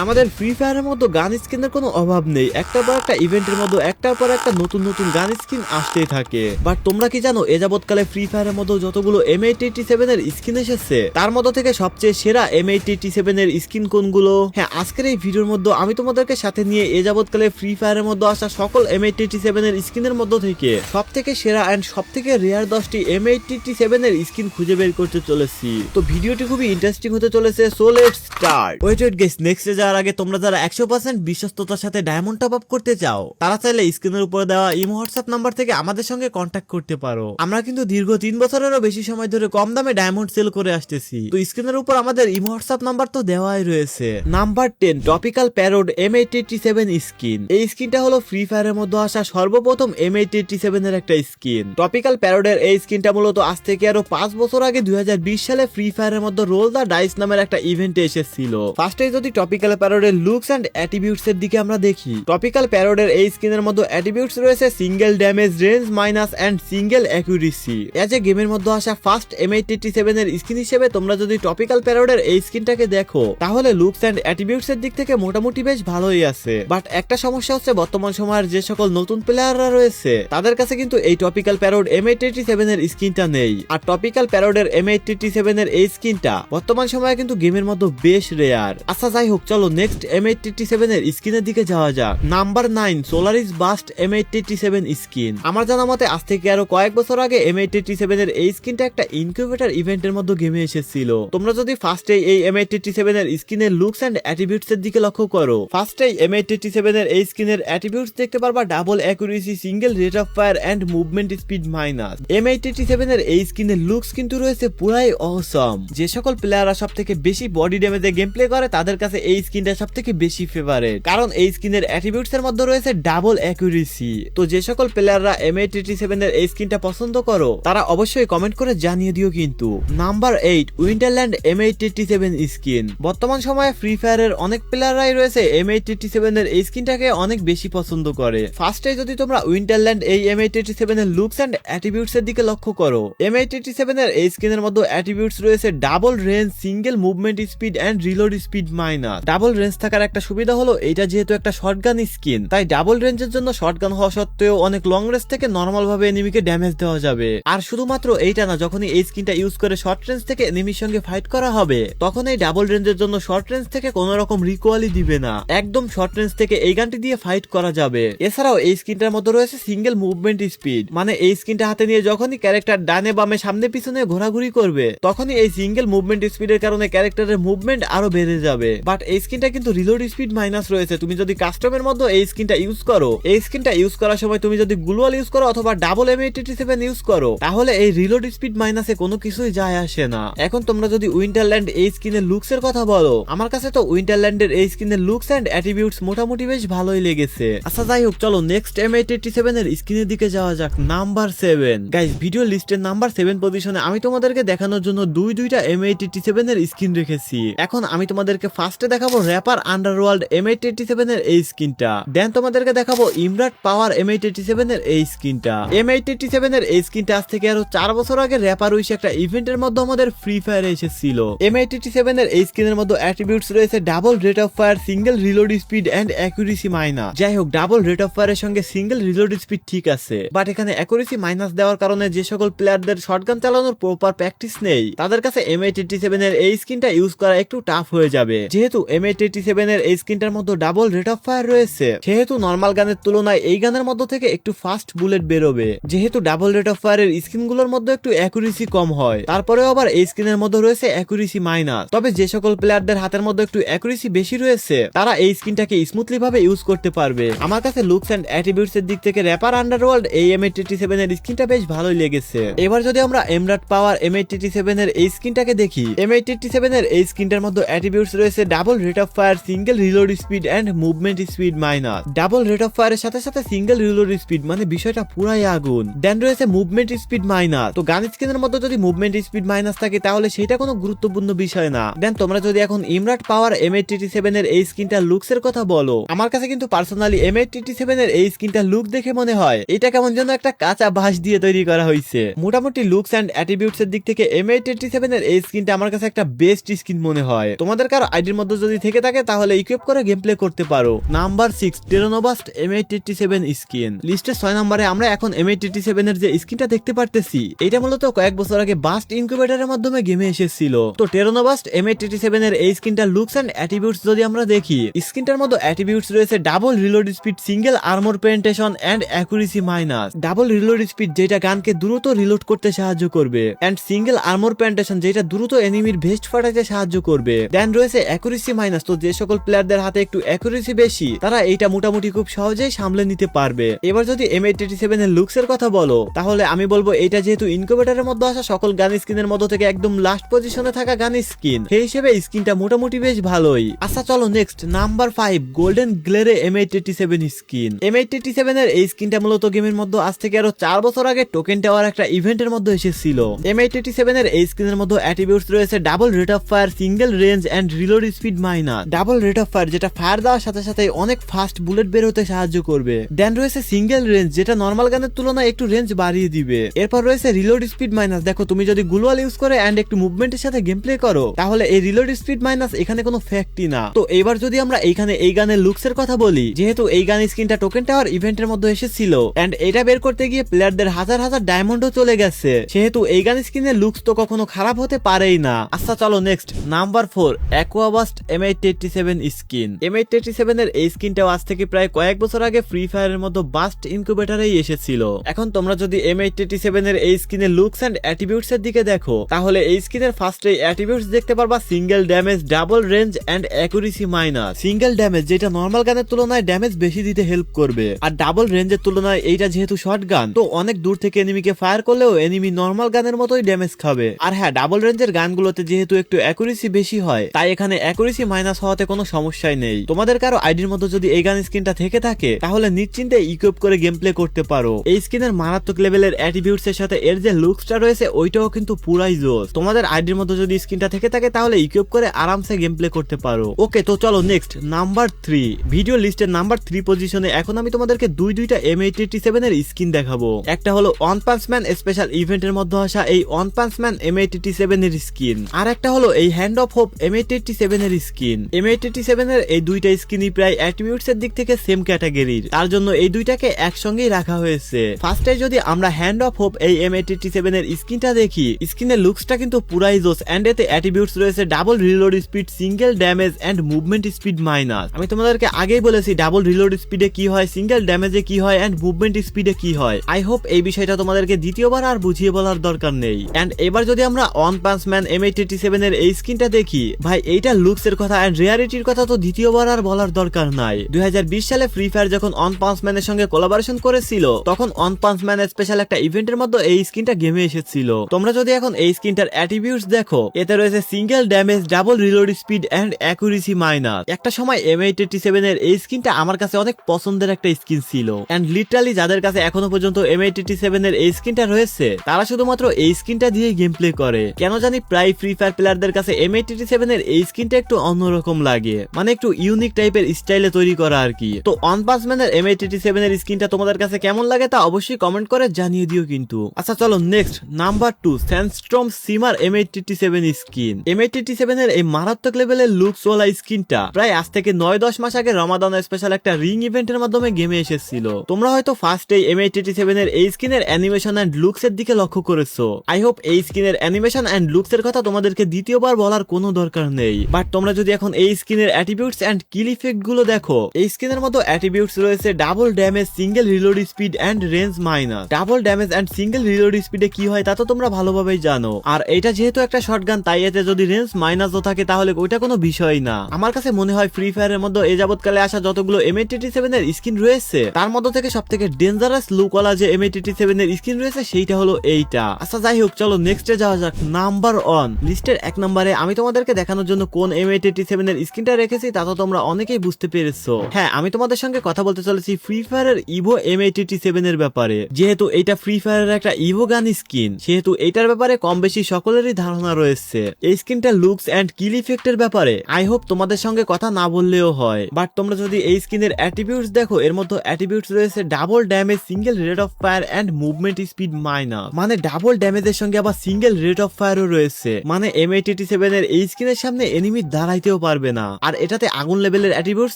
আমাদের ফ্রি ফায়ারের মধ্যে গান স্কিনের কোনো অভাব নেই, একটার পর একটা ইভেন্টের মধ্যে একটার পর একটা নতুন নতুন গান স্কিন আসতেই থাকে। বাট তোমরা কি জানো এ যাবৎকালে ফ্রি ফায়ারের মধ্যে যতগুলো M887 এর স্কিন এসেছে তার মধ্যে থেকে সবচেয়ে সেরা M887 এর স্কিন কোনগুলো? হ্যাঁ, আজকের এই ভিডিওর মধ্যে আমি তোমাদেরকে সাথে নিয়ে এ যাবৎকালে ফ্রি ফায়ারের মধ্যে আসা সকল M887 এর স্কিনের মধ্যে থেকে সব থেকে সেরা এন্ড সব থেকে রেয়ার 10টি M887 এর স্কিন খুঁজে বের করতে চলেছি। তো ভিডিওটি খুবই ইন্টারেস্টিং হতে চলেছে, so let's start. Wait guys, next যাওয়ার আগে তোমরা যারা 100% বিশ্বস্ততার সাথে ডায়মন্ড টপ আপ করতে চাও তারা চাইলে স্ক্রিনের উপরে দেওয়া ইমো হোয়াটসঅ্যাপ নাম্বার থেকে আমাদের সঙ্গে কন্ট্যাক্ট করতে পারো। আমরা কিন্তু দীর্ঘ 3 বছরেরও বেশি সময় ধরে কম দামে ডায়মন্ড সেল করে আসতেছি। তো স্ক্রিনের উপর আমাদের ইমো হোয়াটসঅ্যাপ নাম্বার তো দেওয়াই রয়েছে। Number 10, topical প্যারোড M887 skin. এই স্কিনটা হলো ফ্রি ফায়ারের মধ্যে আসা সর্বপ্রথম M887 এর একটা স্কিন। টপিক্যাল প্যারোডের এই স্কিনটা মূলত আজ থেকে আরো 5 বছর আগে 2020 সালে ফ্রি ফায়ারের মধ্যে রোল দা ডাইস নামের একটা ইভেন্টে এসেছিল। ফার্স্টে যদি টপিক্যাল প্যারোডের লুকস এন্ড অ্যাট্রিবিউটস এর দিকে আমরা দেখি, টপিক্যাল প্যারোডের এই স্কিনের মধ্যে অ্যাট্রিবিউটস রয়েছে single damage, range minus and single accuracy. As a গেমের মধ্যে আসা ফার্স্ট M887 এর স্কিন হিসেবে তোমরা যদি টপিক্যাল প্যারোডের এই স্কিনটাকে দেখো তাহলে লুকস এন্ড অ্যাট্রিবিউটস এর দিক থেকে মোটামুটি বেশ ভালোই আছে। বাট একটা সমস্যা হচ্ছে বর্তমান সময়ের যে সকল নতুন প্লেয়াররা রয়েছে তাদের কাছে কিন্তু এই টপিক্যাল প্যারোড M887 এর স্কিনটা নেই। আর টপিক্যাল প্যারোডের M887 এর এই স্কিনটা বর্তমান সময়ে কিন্তু গেমের মধ্যে বেশ রেয়ার। আচ্ছা যাই হোক, চলো নেক্সট M887 এর স্কিনের দিকে যাওয়া যাক। নাম্বার 9, সোলারিস বাস্ট M887 স্কিন। আমার জানা মতে আজ থেকে আরো কয়েক বছর আগে M887 এর এই স্কিনটা একটা ইনকিউবেটর ইভেন্টের মধ্যে গেমে এসেছিল। তোমরা যদি ফার্স্টে এই M887 এর স্কিনের লুকস এন্ড অ্যাট্রিবিউটস এর দিকে লক্ষ্য করো, ফার্স্টে M887 এর এই স্কিনের অ্যাট্রিবিউটস দেখতে পারবা double accuracy, single rate of fire and movement speed minus. M887 এর এই স্কিনের লুকস কিন্তু রয়েছে পুরাই অসম। যে সকল প্লেয়াররা সবথেকে বেশি বডি ড্যামেজে গেম প্লে করে তাদের কাছে এই স্কিনটা সবথেকে বেশি ফেভারিট, কারণ এই স্কিনের অ্যাট্রিবিউটস এর মধ্যে রয়েছে ডাবল অ্যাকুরেসি। তো যে সকল প্লেয়াররা M887 এর এই স্কিনটা পছন্দ করো তারা অবশ্যই কমেন্ট করে জানিয়ে দিও কিন্তু। Number 8, Winterland M887 skin. বর্তমান সময়ে ফ্রি ফায়ারের অনেক প্লেয়াররাই রয়েছে M887 এর এই স্কিনটাকে অনেক বেশি পছন্দ করে। ফার্স্টে যদি তোমরা উইন্টারল্যান্ড এই M887 এর লুকস এন্ড অ্যাট্রিবিউটস এর দিকে লক্ষ্য করো, M887 এর এই স্কিনের মধ্যে অ্যাট্রিবিউটস রয়েছে double range, single movement speed and reload speed minus. Double range থাকার একটা সুবিধা হলো এটা যেহেতু একটা শর্টগান স্কিন, তাই ডাবল রেঞ্জের জন্য শর্টগান হওয়া সত্ত্বেও অনেক লং রেঞ্জ থেকে নরমাল ভাবে এনিমিকে ড্যামেজ দেওয়া যাবে। আর শুধুমাত্র এইটা না, যখনই এই স্কিনটা ইউজ করে শর্ট রেঞ্জ থেকে এনিমির সঙ্গে ফাইট করা হবে তখন এই ডাবল রেঞ্জের জন্য শর্ট রেঞ্জ থেকে কোনো রকম রিকোয়ালি দিবে না, একদম শর্ট রেঞ্জ থেকে এই গানটি দিয়ে ফাইট করা যাবে। এছাড়াও এই স্কিনটার মধ্যে রয়েছে সিঙ্গেল মুভমেন্ট স্পিড, মানে এই স্কিনটা হাতে নিয়ে যখনই ক্যারেক্টার ডানে বামে সামনে পিছনে ঘোরাঘুরি করবে তখনই এই সিঙ্গেল মুভমেন্ট স্পিডের কারণে ক্যারেক্টারের মুভমেন্ট আরো বেড়ে যাবে। বাট এই স্কিনটা কিন্তু রিলোড স্পিড মাইনাস রয়েছে। তুমি যদি কাস্টমের মধ্যে এই স্কিনটা ইউজ করো, এই স্কিনটা ইউজ করার সময় তুমি যদি গ্লুয়াল ইউজ করো অথবা ডাবল M887 ইউজ করো তাহলে এই রিলোড স্পিড মাইনাসে কোনো কিছুই যায় আসে না। এখন তোমরা যদি উইন্টারল্যান্ড এই স্কিনের লুকস এর কথা বলো, আমার কাছে তো উইন্টারল্যান্ডের এই স্কিনের লুকস এন্ড অ্যাট্রিবিউটস মোটামুটি বেশ ভালোই লেগেছে। আচ্ছা যাই হোক, চলো নেক্সট M887 এর স্কিনের দিকে যাওয়া যাক। নাম্বার 7, গাইস ভিডিও লিস্টের নাম্বার 7 পজিশনে আমি তোমাদেরকে দেখানোর জন্য দুইটা M887 এর স্কিন রেখেছি। এখন আমি তোমাদেরকে ফার্স্টে দেখাবো র্যাপার আন্ডারওয়ার্ল্ড M887 এর এই স্কিনটা, দেন তোমাদেরকে দেখাবো ইমরাট পাওয়ার M887 এর এই স্কিনটা। M887 এর এই স্কিনটা আজ থেকে আরো 4 বছর আগে র্যাপার উইশ একটা ইভেন্টের মধ্যে আমাদের ফ্রি ফায়ারে এসেছিল। M887 এর এই স্কিনের মধ্যে অ্যাট্রিবিউটস রয়েছে double rate of fire, single reload speed and accuracy minus. যাই হোক, ডাবল রেট অফ ফায়ারের সঙ্গে সিঙ্গেল রিলোড স্পিড ঠিক আছে, বাট এখানে অ্যাকুরেসি মাইনাস দেওয়ার কারণে যে সকল প্লেয়ারদের শটগান চালানোর প্রপার প্র্যাকটিস নেই তাদের কাছে M887 এর এই স্কিনটা ইউজ করা একটু টাফ হয়ে যাবে। যেহেতু M887 এর এই স্কিনটার মধ্যে ডাবল রেট অফ ফায়ার রয়েছে সেহেতু নরমাল গানের তুলনায় এই গানের মধ্যে থেকে একটু ফাস্ট বুলেট বেরোবে। যেহেতু ডাবল রেট অফ ফায়ারের স্কিনগুলোর মধ্যে একটু অ্যাকুরেসি কম হয়, তারপরেও আবার এই স্কিনের মধ্যে রয়েছে অ্যাকুরেসি মাইনাস। তবে যে সকল প্লেয়ারদের হাতের মধ্যে একটু অ্যাকুরেসি বেশি রয়েছে তারা এই স্কিনটাকে স্মুথলি ভাবে ইউজ করতে পারবে। আমার কাছে লুকস এন্ড অ্যাট্রিবিউটস এর দিক থেকে র্যাপার আন্ডারওয়ার্ল্ড এই M887 এর স্কিনটা বেশ ভালোই লেগেছে। এবার যদি আমরা এমরাট পাওয়ার M887 এর এই স্কিনটাকে দেখি, M887 এর এই স্কিনটার মধ্যে অ্যাট্রিবিউটস রয়েছে double rate of fire, single reload speed and movement speed minus. Double rate of ফায়ারের সাথে সাথে সিঙ্গেল রিলোড স্পিড, মানে বিষয়টা পুরাই আগুন। দেন রয়েছে মুভমেন্ট স্পিড মাইনাস। তো গান স্কিনের মধ্যে যদি মুভমেন্ট স্পিড মাইনাস থাকে তাহলে সেটা কোনো গুরুত্বপূর্ণ বিষয় না। দেন তোমরা যদি এখন ইমরাট পাওয়ার M887 এর এই স্কিনটার লুকস এর কথা বলো, আমার কাছে কিন্তু পার্সোনালি M887 এর এই স্কিনটার লুক দেখে মনে হয় এটা কেমন যেন একটা কাঁচা বাঁশ দিয়ে তৈরি করা হয়েছে। মোটামুটি লুকস এন্ড অ্যাট্রিবিউটস এর দিক থেকে M887 এর এই স্কিনটা আমার কাছে একটা বেস্ট স্কিন মনে হয়। তোমাদের কারো আইডির মধ্যে যদি থেকে থাকে তাহলে ইকুইপ করে গেম প্লে করতে পারো। Number 6 টেরানোবাস্ট M887 skin. লিস্টের 6 নম্বরে আমরা এখন M887 এর যে স্কিনটা দেখতে পারতেছি, এটা মূলত কয়েক বছর আগে বাস্ট ইনকিউবেটরের মাধ্যমে গেমে এসেছিল। তো টেরানোবাস্ট M887 এর এই স্কিনটার লুকস এন্ড অ্যাট্রিবিউটস যদি আমরা দেখি, স্কিনটার মধ্যে অ্যাট্রিবিউটস রয়েছে double reload speed, single armour penetration and accuracy minus. Double reload speed যেটা গানকে দ্রুত রিলোড করতে সাহায্য করবে, এন্ড সিঙ্গেল আর্মর পেনিট্রেশন যেটা দ্রুত এনিমির ভেস্ট ফাটাতে সাহায্য করবে। দেন রয়েছে অ্যাকুরেসি মাইনাস, তো যে সকল প্লেয়ারদের হাতে একটু অ্যাকুরেসি বেশি তারা এইটা মোটামুটি খুব সহজেই সামলে নিতে পারবে। এবার যদি M887 এর লুকস এর কথা বলো, তাহলে আমি বলবো এটা যেহেতু ইনকিউবেটরের মধ্যে আসা সকল গান স্কিনের মধ্যে থেকে একদম লাস্ট পজিশনে থাকা গান স্কিন, সেই হিসেবে স্কিনটা মোটামুটি বেশ ভালোই। আচ্ছা চলো next number 5 golden glare M887 skin. M887 এর এই স্কিনটা মূলত গেমের মধ্যে আজ থেকে আরো 4 বছর আগে টোকেন টাওয়ার একটা ইভেন্টের মধ্যে এসেছিল। M887 এর এই স্কিনের মধ্যে অ্যাট্রিবিউটস রয়েছে double rate of fire, single range and reload speed minus. Double rate of fire যেটা ফায়ার দেওয়ার সাথে সাথে অনেক ফাস্ট বুলেট বের হতে সাহায্য করবে। দেন রয়েছে সিঙ্গেল রেঞ্জ যেটা নরমাল গানের তুলনায় একটু রেঞ্জ বাড়িয়ে দিবে। এরপর রয়েছে রিলোড স্পিড মাইনাস। দেখো তুমি যদি গ্লুয়াল ইউজ করে এন্ড একটু মুভমেন্টের সাথে গেম প্লে করো, তাহলে এই রিলোড স্পিড মাইনাস এখানে কোনো ফ্যাক্টই না। তো এবার যদি আমরা এইখানে এই গানের লুকস এর কথা বলি, যেহেতু এই গান স্কিনটা টোকেন টাওয়ার ইভেন্টের মধ্যে এসেছিল এন্ড এটা বের করতে গিয়ে প্লেয়ারদের হাজার হাজার ডায়মন্ডও চলে গেছে, সেহেতু এই গান স্কিনের লুকস তো কখনো খারাপ হতে পারেই না। আচ্ছা চলো next number 4 অ্যাকোয়াবাস্ট M887 skin. M887 এর এই স্কিনটাও আজ থেকে প্রায় কয়েক বছর আগে ফ্রি ফায়ারের মতো বাস্ট ইনকিউবেটরেই এসেছিল। এখন তোমরা যদি M887 এর এই স্কিনের লুকস এন্ড অ্যাট্রিবিউটস এর দিকে দেখো, তাহলে এই স্কিনের ফার্স্টে অ্যাট্রিবিউটস দেখতে পারবা single damage, double range and accuracy minus. Single damage যেটা নরমাল গানের তুলনায় ড্যামেজ বেশি দিতে হেল্প করবে, আর ডাবল রেঞ্জের তুলনায় এইটা যেহেতু শর্ট গান, তো অনেক দূর থেকে এনিমিকে ফায়ার করলেও এনিমি নরমাল গানের মতোই ড্যামেজ খাবে। আর হ্যাঁ, ডাবল রেঞ্জের গানগুলোতে যেহেতু একটু অ্যাকুরেসি বেশি হয়, তাই এখানে অ্যাকুরেসি মাইনাস হওয়াতে কোনো সমস্যাই নেই। তোমাদের কারো আইডির মধ্যে যদি এই গান স্কিনটা থেকে থাকে, তাহলে নিশ্চিন্তে ইকুইপ করে গেম প্লে করতে পারো। এই স্কিনের মারাত্মক লেভেলের অ্যাট্রিবিউটস এর সাথে এর যে লুকসটা রয়েছে ওইটাও কিন্তু পুরাই জোস। তোমাদের আইডির মধ্যে যদি স্কিনটা থেকে থাকে, তাহলে ইকুইপ করে আরামসে গেম প্লে করতে পারো। ওকে, তো চলো নেক্সট নাম্বার 3 ভিডিও লিস্টের নাম্বার 3 পজিশনে এখন আমি তোমাদেরকে দুইটা M887 এর স্কিন দেখাবো। একটা হলো ওয়ান পাঞ্চ ম্যান স্পেশাল ইভেন্টের মধ্যে আসা এই ওয়ান পাঞ্চ ম্যান M887 এর স্কিন, আর একটা হলো এই হ্যান্ড অফ হোপ M887 এর স্কিন। M887 এর এই দুইটা স্কিনই প্রায় অ্যাট্রিবিউটস এর দিক থেকে সেম ক্যাটাগরির, তার জন্য এই দুইটাকে একসঙ্গেই রাখা হয়েছে। ফার্স্টে যদি আমরা হ্যান্ড অফ হোপ এই M887 এর স্কিনটা দেখি, স্কিনের লুকসটা কিন্তু পুরাই জোস এন্ড এতে অ্যাট্রিবিউটস রয়েছে double reload speed, single damage and movement speed minus. আমি তোমাদেরকে আগেই বলেছি ডাবল রিলোড স্পিডে কি হয়, সিঙ্গেল ড্যামেজে কি হয় এন্ড মুভমেন্ট স্পিডে কি হয়। আই হোপ এই বিষয়টা তোমাদেরকে দ্বিতীয়বার আর বুঝিয়ে বলার দরকার নেই। এন্ড এবার যদি আমরা ওয়ান পাঞ্চ ম্যান M887 এর এই স্কিনটা দেখি, ভাই এইটা লুকস এর কথা এন্ড রিয়ালিটির কথা তো দ্বিতীয়বার আর বলার দরকার নাই। 2020 সালে ফ্রি ফায়ার যখন ওয়ান পাঞ্চ ম্যানের সঙ্গে কোলাবোরেশন করেছিল, তখন ওয়ান পাঞ্চ ম্যান স্পেশাল একটা ইভেন্টের মধ্যে এই স্কিনটা গেমে এসেছিল। তোমরা যদি এখন এই স্কিনটার অ্যাট্রিবিউটস দেখো, এতে রয়েছে single damage, double reload speed and accuracy minus. একটা সময় M887 এর এই স্কিনটা আমার কাছে অনেক পছন্দের একটা স্কিন ছিল এন্ড লিটারালি যাদের কাছে এখনো পর্যন্ত M887 এর এই স্কিনটা রয়েছে, তারা শুধুমাত্র এই স্কিনটা দিয়ে গেম প্লে করে। কেন জানি প্রায় ফ্রি ফায়ার প্লেয়ারদের কাছে M887 এর এই স্কিনটা একটু অন্যরকম লাগে, মানে একটু ইউনিক টাইপের স্টাইলে তৈরি করা আর কি। তো ওয়ান পাঞ্চ ম্যানের M887 এর স্কিনটা তোমাদের কাছে কেমন লাগে তা অবশ্যই কমেন্ট করে জানিয়ে দিও কিন্তু। আচ্ছা চলো next number 2 স্যান্ডস্টর্ম সিমার M887 skin. M887 এর এই মারাত্মক লেভেলের লুকস ওয়ালা স্কিনটা প্রায় আজ থেকে 9-10 মাস আগে রমাদান স্পেশাল একটা রিং ইভেন্টের মাধ্যমে গেমে এসেছিল। তোমরা হয়তো ফার্স্টে M887 এর এই স্কিনের অ্যানিমেশন এন্ড লুকস এর দিকে লক্ষ্য করেছো। আই হোপ এই স্কিনের অ্যানিমেশন এন্ড লুকস এর কথা তোমাদেরকে দ্বিতীয়বার বলার কোনো দরকার নেই। বাট তোমরা যদি এখন এই স্কিনের অ্যাট্রিবিউটস এন্ড কিল ইফেক্ট গুলো দেখো, এই স্কিনের মতো অ্যাট্রিবিউটস রয়েছে double damage, single reload speed and range minus. Double damage and single reload স্পিডে কি হয় তা তো তোমরা ভালোভাবেই জানো, আর এটা যেহেতু একটা শটগান, তাই এতে যদি রেঞ্জ মাইনাসও থাকে তাহলে ওইটা কোনো বিষয় না। আমার কাছে মনে হয় ফ্রি ফায়ারের মধ্যে এই যাবৎকালে আসা যতগুলো M887 এর স্কিন রয়েছে, তার মধ্যে থেকে সব থেকে ডেঞ্জারাস লুকওয়ালা যে M887 এর স্কিন রয়েছে সেইটা হলো এইটা। আচ্ছা যাই হোক, চলো নেক্সটে যাওয়া যাক। নাম্বার 1 লিস্টের 1 নম্বরে আমি তোমাদেরকে দেখানোর জন্য কোন M887 এর স্কিনটা রেখেছি তা তো তোমরা অনেকেই বুঝতে পেরেছো। হ্যাঁ, আমি তোমাদের সঙ্গে কথা বলতে চলেছি ফ্রি ফায়ারের ইভো M887 এর ব্যাপারে। যেহেতু এটা ফ্রি ফায়ারের একটা ইভো গান স্কিন, সেহেতু এটার ব্যাপারে কম বেশি সকলেরই ধারণা রয়েছে। এই স্কিনটা লুকস এন্ড কিল ইফেক্টের ব্যাপারে আই হোপ তোমাদের সঙ্গে কথা না বললেও হয়। বাট তোমরা যদি এই স্কিনের অ্যাট্রিবিউটস দেখো, এর মধ্যে অ্যাট্রিবিউটস রয়েছে double damage, single rate of fire and movement speed minus. মানে ডাবল ড্যামেজের সঙ্গে আবার সিঙ্গেল রেট অফ ফায়ারও রয়েছে। মানে M887 এর এই স্কিনের সামনে এনিমি দাঁড়াইতেও করতেও পারবে না। আর এটাতে আগুন লেভেলের অ্যাট্রিবিউটস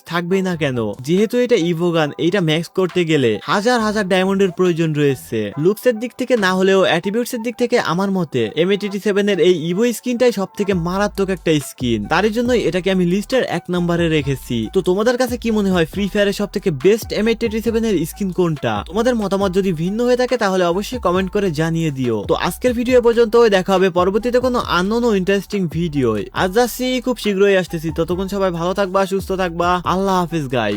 থাকবেই না কেন, যেহেতু এটা ইভো গান, এইটা ম্যাক্স করতে গেলে হাজার হাজার ডায়মন্ডের প্রয়োজন রয়েছে। লুকসের দিক থেকে না হলেও অ্যাট্রিবিউটস এর দিক থেকে আমার মতে M87 এর এই ইভো স্কিনটাই সব থেকে মারাত্মক একটা স্কিন, তার জন্যই এটাকে আমি লিস্টের 1 নম্বরে রেখেছি। তো তোমাদের কাছে কি মনে হয় ফ্রি ফায়ারের সব থেকে বেস্ট M87 এর স্কিন কোনটা? তোমাদের মতামত যদি ভিন্ন হয়ে থাকে তাহলে অবশ্যই কমেন্ট করে জানিয়ে দিও। তো আজকের ভিডিও পর্যন্ত, দেখা হবে পরবর্তীতে কোনো আননোন ও ইন্টারেস্টিং ভিডিও। আজ যাচ্ছি, খুব শীঘ্রই আসতেছি। ততক্ষণ সবাই ভালো থাকবা, সুস্থ থাকবা। আল্লাহ হাফেজ গাইস।